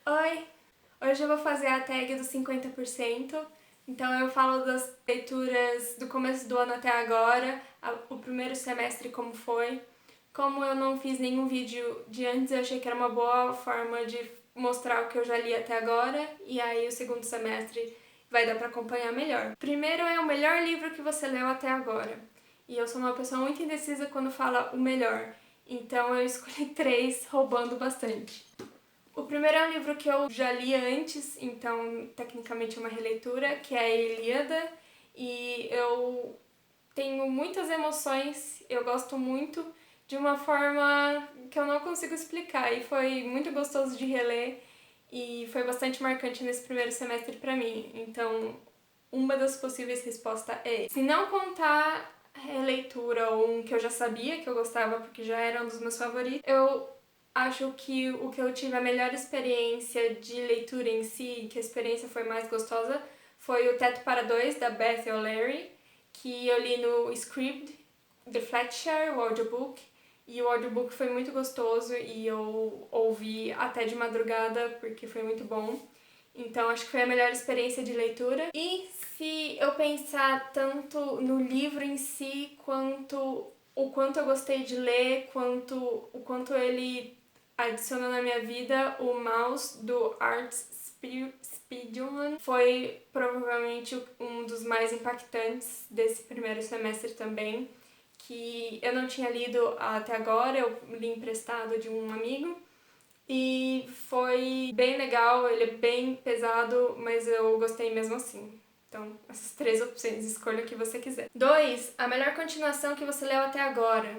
Oi! Hoje eu vou fazer a tag dos 50%, então eu falo das leituras do começo do ano até agora, o primeiro semestre como foi. Como eu não fiz nenhum vídeo de antes, eu achei que era uma boa forma de mostrar o que eu já li até agora, e aí o segundo semestre vai dar pra acompanhar melhor. Primeiro é o melhor livro que você leu até agora, e eu sou uma pessoa muito indecisa quando fala o melhor, então eu escolhi 3, roubando bastante. O primeiro é um livro que eu já li antes, então tecnicamente é uma releitura, que é a Ilíada, e eu tenho muitas emoções, eu gosto muito, de uma forma que eu não consigo explicar, e foi muito gostoso de reler, e foi bastante marcante nesse primeiro semestre pra mim, então uma das possíveis respostas é esse. Se não contar releitura ou um que eu já sabia que eu gostava, porque já era um dos meus favoritos, eu acho que o que eu tive a melhor experiência de leitura em si, que a experiência foi mais gostosa, foi O Teto para Dois, da Beth O'Leary, que eu li no Scribd, The Fletcher, o audiobook, e o audiobook foi muito gostoso e eu ouvi até de madrugada porque foi muito bom. Então acho que foi a melhor experiência de leitura. E se eu pensar tanto no livro em si, quanto o quanto eu gostei de ler, o quanto ele adicionou na minha vida, o Mouse, do Art Spiegelman, foi provavelmente um dos mais impactantes desse primeiro semestre também, que eu não tinha lido até agora, eu li emprestado de um amigo, e foi bem legal, ele é bem pesado, mas eu gostei mesmo assim. Então, essas 3 opções, escolha o que você quiser. 2. A melhor continuação que você leu até agora.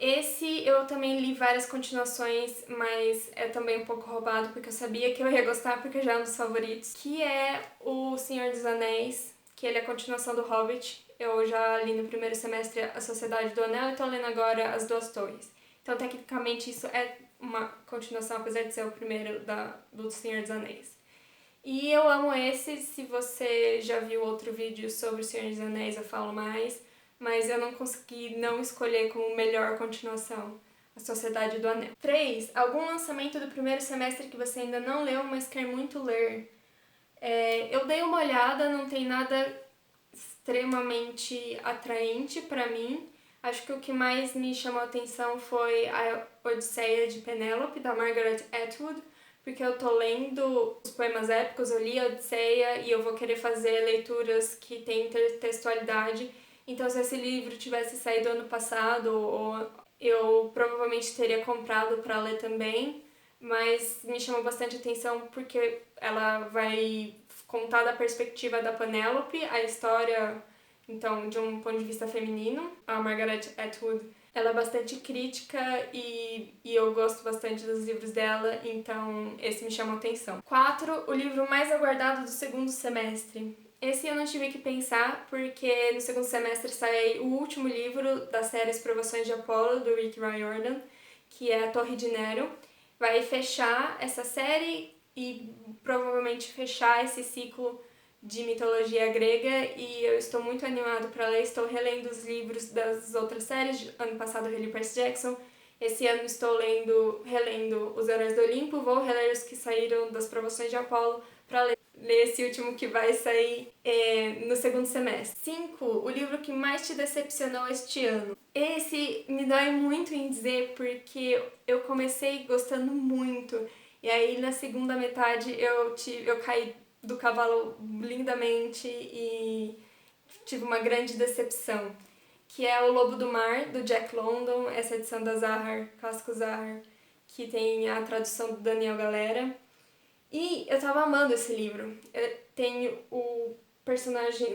Esse eu também li várias continuações, mas é também um pouco roubado, porque eu sabia que eu ia gostar, porque já é um dos favoritos, que é O Senhor dos Anéis, que ele é a continuação do Hobbit. Eu já li no primeiro semestre A Sociedade do Anel e tô lendo agora As Duas Torres. Então, tecnicamente, isso é uma continuação, apesar de ser o primeiro do Senhor dos Anéis. E eu amo esse, se você já viu outro vídeo sobre O Senhor dos Anéis, eu falo mais, mas eu não consegui não escolher como melhor continuação A Sociedade do Anel. 3. Algum lançamento do primeiro semestre que você ainda não leu, mas quer muito ler. Eu dei uma olhada, não tem nada extremamente atraente pra mim. Acho que o que mais me chamou a atenção foi a Odisseia de Penélope, da Margaret Atwood, porque eu tô lendo os poemas épicos, eu li a Odisseia e eu vou querer fazer leituras que têm intertextualidade. Então, se esse livro tivesse saído ano passado, eu provavelmente teria comprado para ler também, mas me chamou bastante atenção porque ela vai contar da perspectiva da Penélope, a história, então, de um ponto de vista feminino. A Margaret Atwood, ela é bastante crítica e eu gosto bastante dos livros dela, então esse me chamou atenção. 4. O livro mais aguardado do segundo semestre. Esse eu não tive que pensar, porque no segundo semestre sai o último livro da série As Provações de Apolo, do Rick Riordan, que é A Torre de Nero. Vai fechar essa série e provavelmente fechar esse ciclo de mitologia grega, e eu estou muito animado para ler. Estou relendo os livros das outras séries. Ano passado eu reli Percy Jackson, esse ano estou relendo Os Heróis do Olimpo, vou reler os que saíram das Provações de Apolo para ler esse último que vai sair no segundo semestre. 5. O livro que mais te decepcionou este ano. Esse me dói muito em dizer, porque eu comecei gostando muito, e aí na segunda metade eu caí do cavalo lindamente e tive uma grande decepção, que é O Lobo do Mar, do Jack London, essa edição da Zahar, Clássico Zahar, que tem a tradução do Daniel Galera. E eu tava amando esse livro. Tem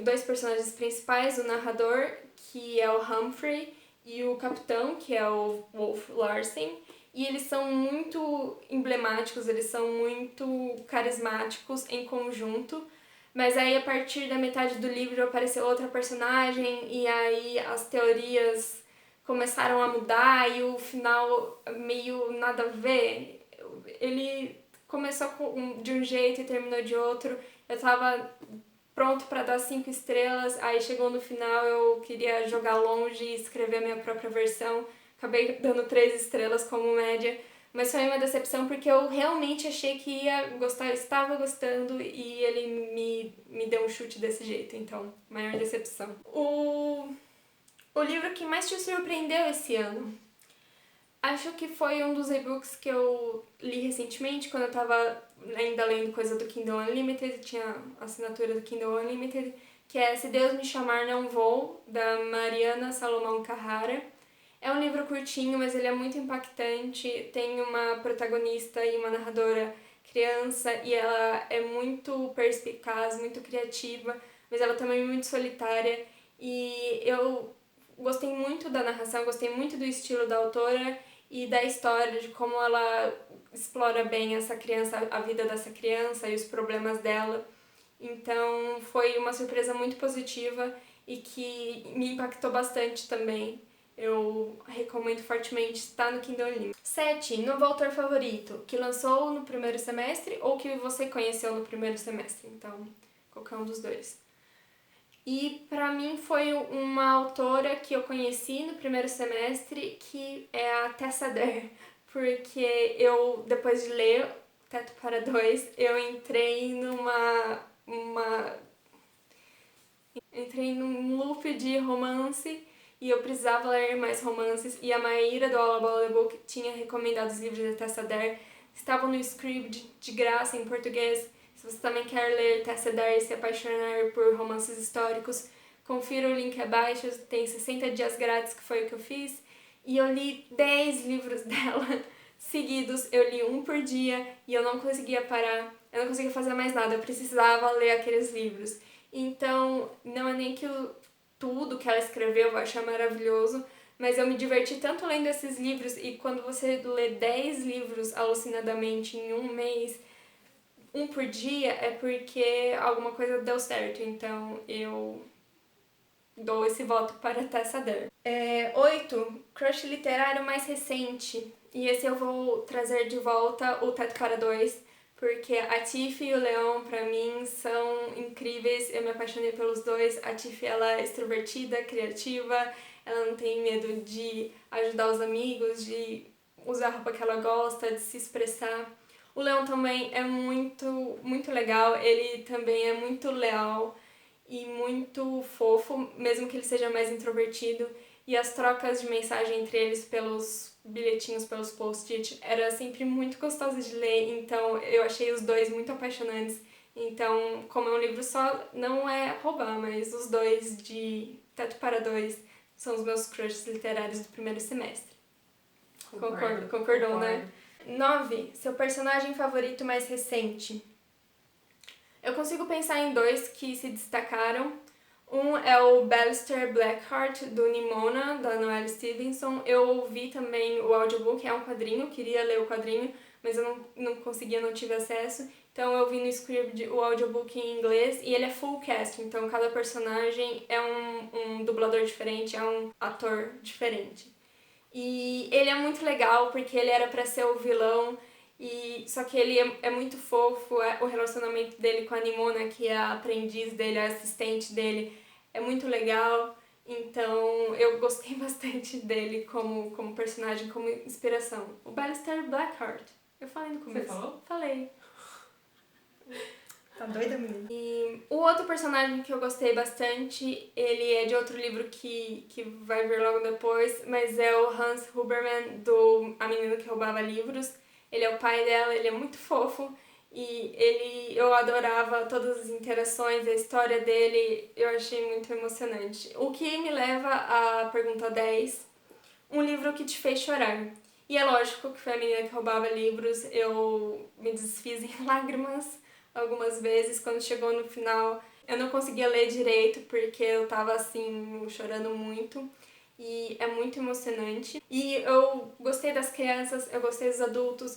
dois personagens principais, o narrador, que é o Humphrey, e o capitão, que é o Wolf Larsen. E eles são muito emblemáticos, eles são muito carismáticos em conjunto. Mas aí, a partir da metade do livro, apareceu outra personagem, e aí as teorias começaram a mudar, e o final meio nada a ver. Ele começou de um jeito e terminou de outro. Eu tava pronto pra dar 5 estrelas, aí chegou no final, eu queria jogar longe e escrever a minha própria versão. Acabei dando 3 estrelas como média, mas foi uma decepção porque eu realmente achei que ia gostar, eu estava gostando e ele me deu um chute desse jeito, então, maior decepção. O livro que mais te surpreendeu esse ano? Acho que foi um dos e-books que eu li recentemente, quando eu tava ainda lendo coisa do Kindle Unlimited, tinha a assinatura do Kindle Unlimited, que é Se Deus Me Chamar Não Vou, da Mariana Salomão Carrara. É um livro curtinho, mas ele é muito impactante, tem uma protagonista e uma narradora criança, e ela é muito perspicaz, muito criativa, mas ela também é muito solitária, e eu gostei muito da narração, gostei muito do estilo da autora, e da história, de como ela explora bem essa criança, a vida dessa criança e os problemas dela. Então foi uma surpresa muito positiva e que me impactou bastante também. Eu recomendo fortemente, está no Kindle Unlimited. 7. Novo autor favorito, que lançou no primeiro semestre ou que você conheceu no primeiro semestre. Então, qualquer um dos dois. E pra mim foi uma autora que eu conheci no primeiro semestre, que é a Tessa Dare, porque eu, depois de ler Teto para Dois, eu entrei num loop de romance e eu precisava ler mais romances, e a Maíra do All About the Book tinha recomendado os livros da Tessa Dare, estavam no Scribd de graça em português. Se você também quer ler Tessa Dare e se apaixonar por romances históricos, confira o link abaixo, tem 60 dias grátis, que foi o que eu fiz. E eu li 10 livros dela seguidos, eu li um por dia e eu não conseguia parar, eu não conseguia fazer mais nada, eu precisava ler aqueles livros. Então, não é nem que tudo que ela escreveu eu vou achar maravilhoso, mas eu me diverti tanto lendo esses livros, e quando você lê 10 livros alucinadamente em um mês, um por dia, é porque alguma coisa deu certo, então eu dou esse voto para Tessa Dare. 8. Crush literário mais recente. E esse eu vou trazer de volta o Teto para Dois, porque a Tiff e o Leon, pra mim, são incríveis. Eu me apaixonei pelos dois. A Tiff, ela é extrovertida, criativa, ela não tem medo de ajudar os amigos, de usar a roupa que ela gosta, de se expressar. O Leon também é muito, muito legal, ele também é muito leal e muito fofo, mesmo que ele seja mais introvertido. E as trocas de mensagem entre eles pelos bilhetinhos, pelos post-it, era sempre muito gostoso de ler, então eu achei os dois muito apaixonantes. Então, como é um livro só, não é roubar, mas os dois de Teto para Dois são os meus crushes literários do primeiro semestre. Concordou, né? 9. Seu personagem favorito mais recente. Eu consigo pensar em dois que se destacaram. Um é o Ballister Blackheart, do Nimona, da Noelle Stevenson. Eu ouvi também o audiobook, é um quadrinho, queria ler o quadrinho, mas eu não conseguia, não tive acesso. Então eu vi no Scribd o audiobook em inglês, e ele é full cast, então cada personagem é um dublador diferente, é um ator diferente. E ele é muito legal porque ele era pra ser o vilão, e só que ele é muito fofo, o relacionamento dele com a Nimona, que é a aprendiz dele, a assistente dele, é muito legal. Então eu gostei bastante dele como personagem, como inspiração. O Ballister Blackheart. Eu falei no começo. Você falou? Falei. Tá doida, menina? E o outro personagem que eu gostei bastante, ele é de outro livro que vai vir logo depois, mas é o Hans Huberman, do A Menina que Roubava Livros. Ele é o pai dela, ele é muito fofo, e eu adorava todas as interações, a história dele, eu achei muito emocionante. O que me leva à pergunta 10, um livro que te fez chorar. E é lógico que foi A Menina que Roubava Livros, eu me desfiz em lágrimas algumas vezes. Quando chegou no final, eu não conseguia ler direito porque eu tava assim, chorando muito. E é muito emocionante. E eu gostei das crianças, eu gostei dos adultos.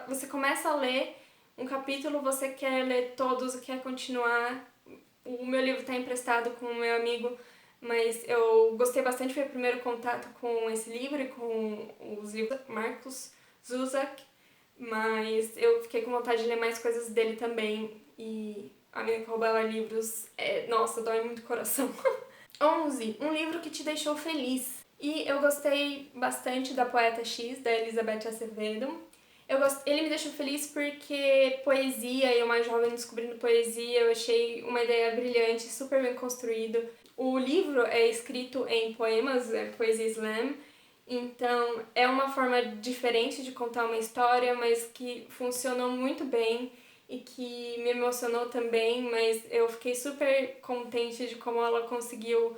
Você começa a ler um capítulo, você quer ler todos, quer continuar. O meu livro tá emprestado com o meu amigo, mas eu gostei bastante, foi o primeiro contato com esse livro e com os livros do Markus Zusak. Mas eu fiquei com vontade de ler mais coisas dele também. E A Menina que Roubava Livros, nossa, dói muito o coração. 11. Um livro que te deixou feliz. E eu gostei bastante da Poeta X, da Elizabeth Acevedo. Ele me deixou feliz porque poesia, eu mais jovem descobrindo poesia, eu achei uma ideia brilhante, super bem construído. O livro é escrito em poemas, é poesia slam, então é uma forma diferente de contar uma história, mas que funcionou muito bem e que me emocionou também, mas eu fiquei super contente de como ela conseguiu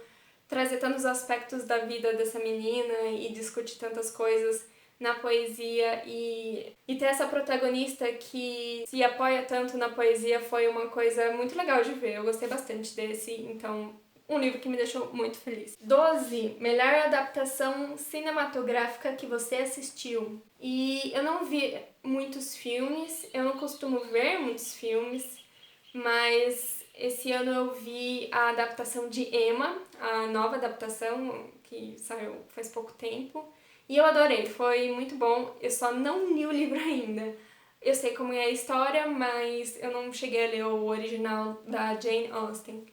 trazer tantos aspectos da vida dessa menina e discutir tantas coisas na poesia e ter essa protagonista que se apoia tanto na poesia foi uma coisa muito legal de ver. Eu gostei bastante desse, então um livro que me deixou muito feliz. 12. Melhor adaptação cinematográfica que você assistiu. E eu não vi muitos filmes, eu não costumo ver muitos filmes, mas esse ano eu vi a adaptação de Emma, a nova adaptação que saiu faz pouco tempo. E eu adorei, foi muito bom. Eu só não li o livro ainda. Eu sei como é a história, mas eu não cheguei a ler o original da Jane Austen.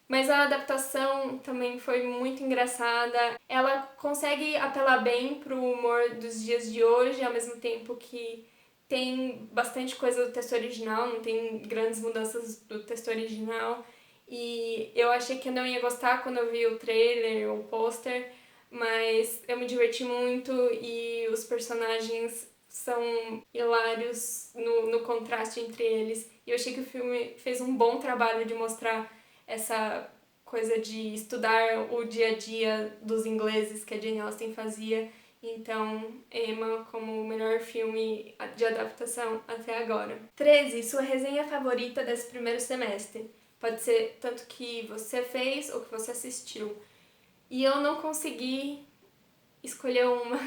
Mas a adaptação também foi muito engraçada. Ela consegue apelar bem pro humor dos dias de hoje, ao mesmo tempo que tem bastante coisa do texto original, não tem grandes mudanças do texto original. E eu achei que eu não ia gostar quando eu vi o trailer, o pôster, mas eu me diverti muito e os personagens são hilários no contraste entre eles. E eu achei que o filme fez um bom trabalho de mostrar essa coisa de estudar o dia a dia dos ingleses que a Jane Austen fazia. Então, Emma como o melhor filme de adaptação até agora. 13. Sua resenha favorita desse primeiro semestre. Pode ser tanto que você fez ou que você assistiu. E eu não consegui escolher uma.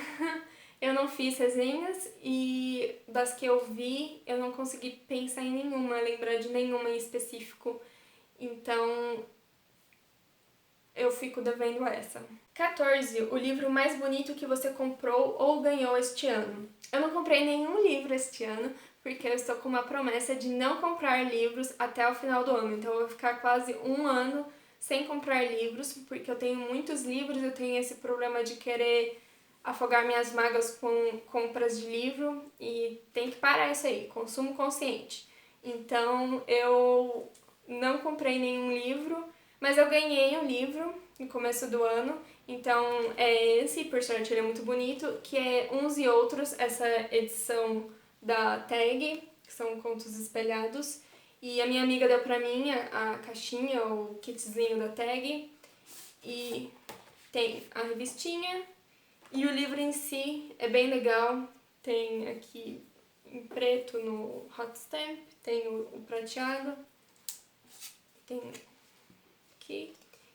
Eu não fiz resenhas e das que eu vi, eu não consegui pensar em nenhuma, lembrar de nenhuma em específico. Então, eu fico devendo essa. 14. O livro mais bonito que você comprou ou ganhou este ano. Eu não comprei nenhum livro este ano, porque eu estou com uma promessa de não comprar livros até o final do ano. Então eu vou ficar quase um ano sem comprar livros, porque eu tenho muitos livros, eu tenho esse problema de querer afogar minhas mágoas com compras de livro e tem que parar isso aí, consumo consciente. Então eu não comprei nenhum livro, mas eu ganhei um livro no começo do ano, então é esse, por sorte ele é muito bonito, que é Uns e Outros, essa edição da Tag, que são contos espelhados, e a minha amiga deu pra mim a caixinha, o kitzinho da Tag, e tem a revistinha, e o livro em si é bem legal, tem aqui em preto no hot stamp, tem o prateado, tem aqui.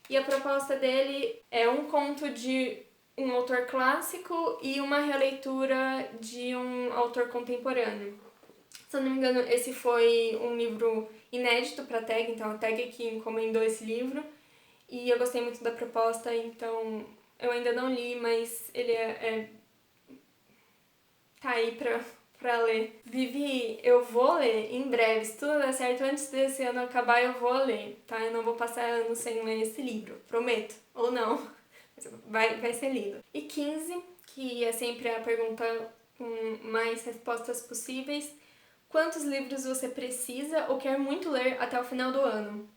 E a proposta dele é um conto de um autor clássico e uma releitura de um autor contemporâneo. Se eu não me engano, esse foi um livro inédito para a Tag, então a Tag que encomendou esse livro. E eu gostei muito da proposta, então eu ainda não li, mas ele tá aí pra ler. Vivi, eu vou ler em breve. Se tudo der certo, antes desse ano acabar, eu vou ler, tá? Eu não vou passar anos sem ler esse livro, prometo. Ou não, vai ser lido. E 15, que é sempre a pergunta com mais respostas possíveis. Quantos livros você precisa ou quer muito ler até o final do ano?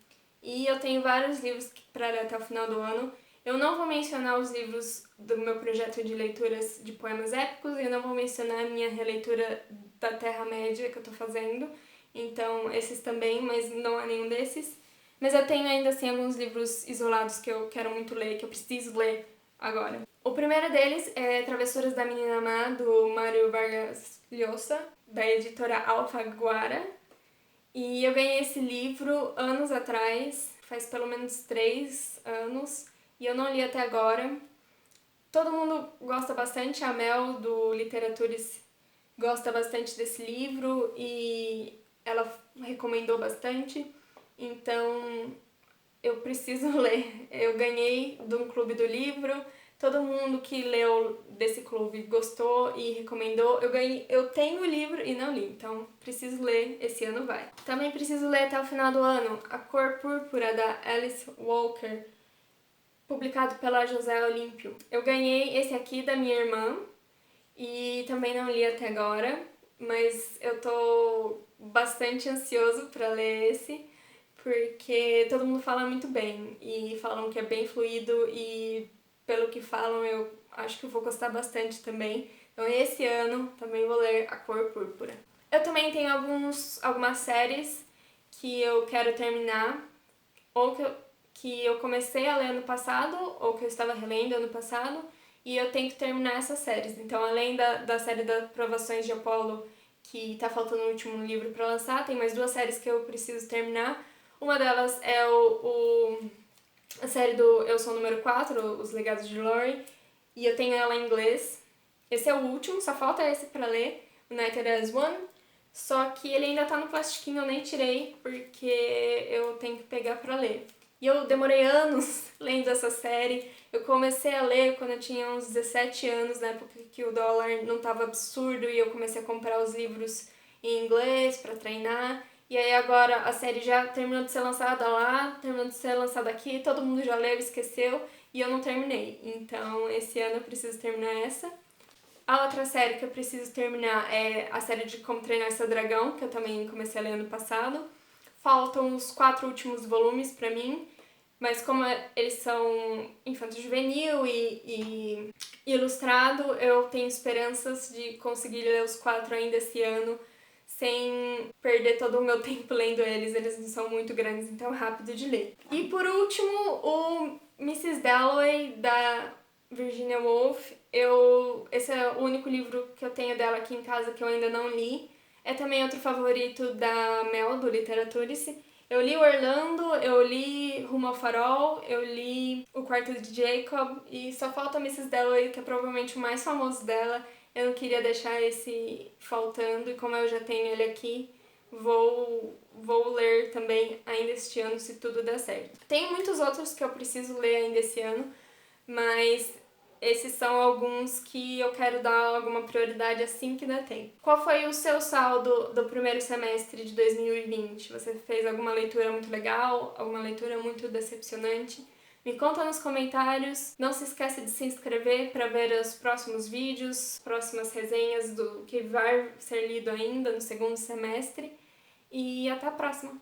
E eu tenho vários livros para ler até o final do ano. Eu não vou mencionar os livros do meu projeto de leituras de poemas épicos, eu não vou mencionar a minha releitura da Terra-média que eu tô fazendo, então esses também, mas não há nenhum desses. Mas eu tenho ainda assim alguns livros isolados que eu quero muito ler, que eu preciso ler agora. O primeiro deles é Travessuras da Menina Má, do Mário Vargas Llosa, da editora Alfaguara. E eu ganhei esse livro anos atrás, faz pelo menos 3 anos, e eu não li até agora. Todo mundo gosta bastante, a Mel do Literaturas gosta bastante desse livro e ela recomendou bastante, então eu preciso ler. Eu ganhei de um clube do livro, todo mundo que leu desse clube gostou e recomendou. Eu tenho o livro e não li, então preciso ler, esse ano vai. Também preciso ler até o final do ano A Cor Púrpura, da Alice Walker. publicado pela José Olímpio. Eu ganhei esse aqui da minha irmã e também não li até agora, mas eu tô bastante ansioso para ler esse, porque todo mundo fala muito bem e falam que é bem fluido e pelo que falam eu acho que eu vou gostar bastante também. Então esse ano também vou ler A Cor Púrpura. Eu também tenho algumas séries que eu quero terminar, ou que eu comecei a ler ano passado, ou que eu estava relendo ano passado, e eu tenho que terminar essas séries. Então, além da série das Provações de Apolo, que tá faltando o último livro para lançar, tem mais 2 séries que eu preciso terminar. Uma delas é a série do Eu Sou o Número 4, Os Legados de Lori, e eu tenho ela em inglês. Esse é o último, só falta esse para ler, United as One. Só que ele ainda tá no plastiquinho, eu nem tirei, porque eu tenho que pegar pra ler. E eu demorei anos lendo essa série. Eu comecei a ler quando eu tinha uns 17 anos, na época que o dólar não tava absurdo, e eu comecei a comprar os livros em inglês pra treinar. E aí agora a série já terminou de ser lançada lá, terminou de ser lançada aqui, todo mundo já leu, esqueceu, e eu não terminei. Então esse ano eu preciso terminar essa. A outra série que eu preciso terminar é a série de Como Treinar Seu Dragão, que eu também comecei a ler ano passado. Faltam os 4 últimos volumes pra mim, mas como eles são infanto-juvenil e ilustrado, eu tenho esperanças de conseguir ler os 4 ainda esse ano, sem perder todo o meu tempo lendo eles. Eles não são muito grandes, então é rápido de ler. E por último, o Mrs. Dalloway, da Virginia Woolf. Esse é o único livro que eu tenho dela aqui em casa que eu ainda não li. É também outro favorito da Mel, do Literaturice. Eu li Orlando, eu li Rumo ao Farol, eu li O Quarto de Jacob e só falta Mrs. Dalloway, que é provavelmente o mais famoso dela. Eu não queria deixar esse faltando e como eu já tenho ele aqui, vou ler também ainda este ano, se tudo der certo. Tem muitos outros que eu preciso ler ainda esse ano, mas esses são alguns que eu quero dar alguma prioridade assim que der tempo. Qual foi o seu saldo do primeiro semestre de 2020? Você fez alguma leitura muito legal? Alguma leitura muito decepcionante? Me conta nos comentários. Não se esqueça de se inscrever para ver os próximos vídeos, próximas resenhas do que vai ser lido ainda no segundo semestre. E até a próxima!